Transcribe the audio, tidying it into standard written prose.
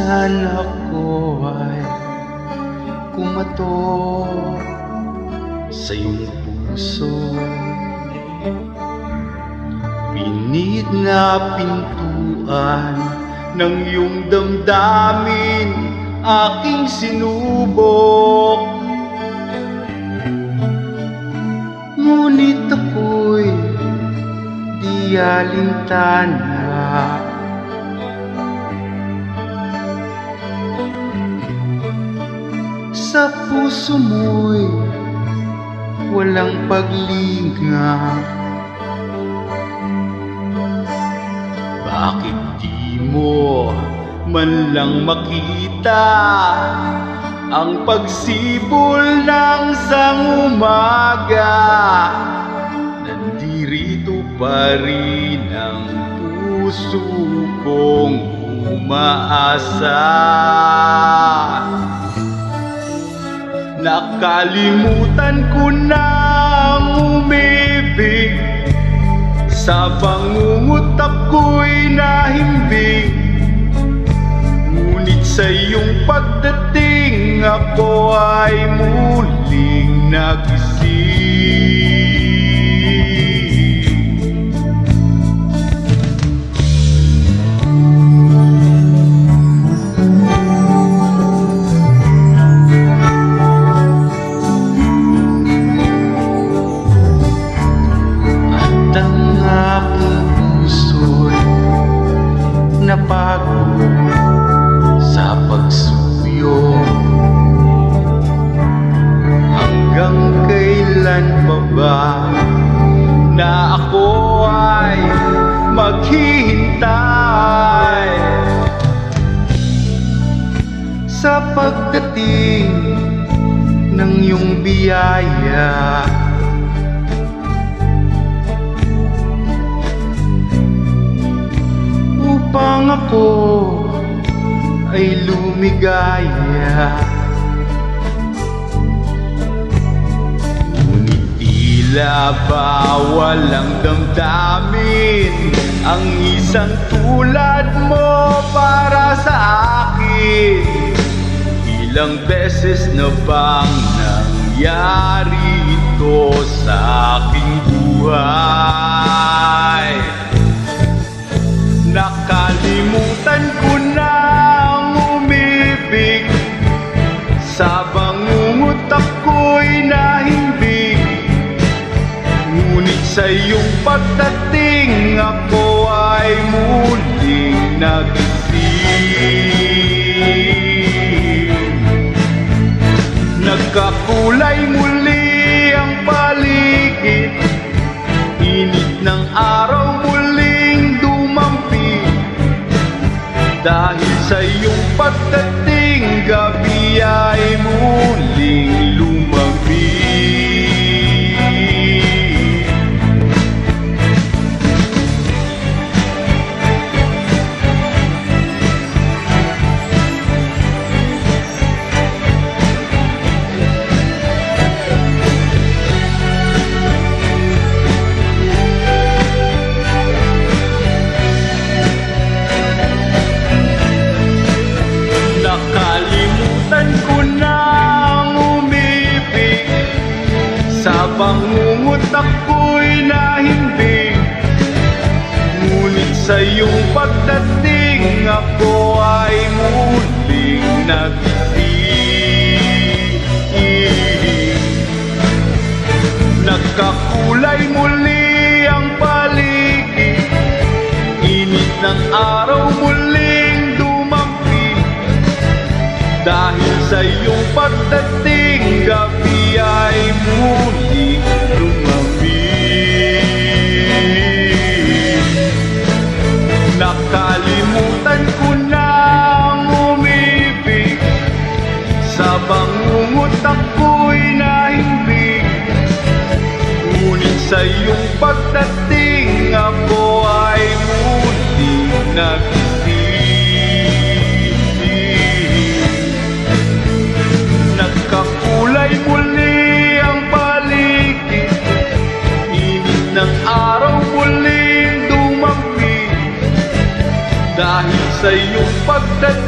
Minsan ako ay kumato sa iyong puso, pinit na pintuan ng iyong damdamin aking sinubok. Ngunit ako'y di alintana, sa puso mo'y walang paglingap. Bakit di mo man lang makita ang pagsibol ng sang umaga? Nandirito pa rin ang puso kong umaasa. Nakalimutan ko na ang umibig, sa pangungutak ko'y nahimbing. Ngunit sa iyong pagdating ako ay muling nagising. Napagod sa pagsuyo, hanggang kailan pa ba na ako ay maghihintay sa pagdating ng iyong biyaya? Upang ako ay lumigaya, ngunit tila ba walang damdamin ang isang tulad mo para sa akin. Ilang beses na bang nangyari ito sa aking buhay? Nakalimutan ko na ang umibig, sa bangungutak ko'y nahimbing. Ngunit sa iyong pagdating ako ay muling nagising. Nagkakulay muli ang paligid, init ng araw muling dumampi. Dahil sa iyong pagdating, gabi ay muling lumamig. Nakalimutan ko na ang umibig, sa bangungutak ko'y nahimbing. Ngunit sa iyong pagdating ako ay muling nagising. Nagkakulay muli ang paligid, init ng araw muling dumampi. Dahil sa iyong pagdating, gabi ay muling lumamig. Nakalimutan ko na ang umibig, sa bangungutak ko'y nahimbing. Ngunit sa iyong pagdating ako ay muling nagising. Nagkakulay muli ang paligid, init ng araw muling dumampi. Dahil sa iyong pagdating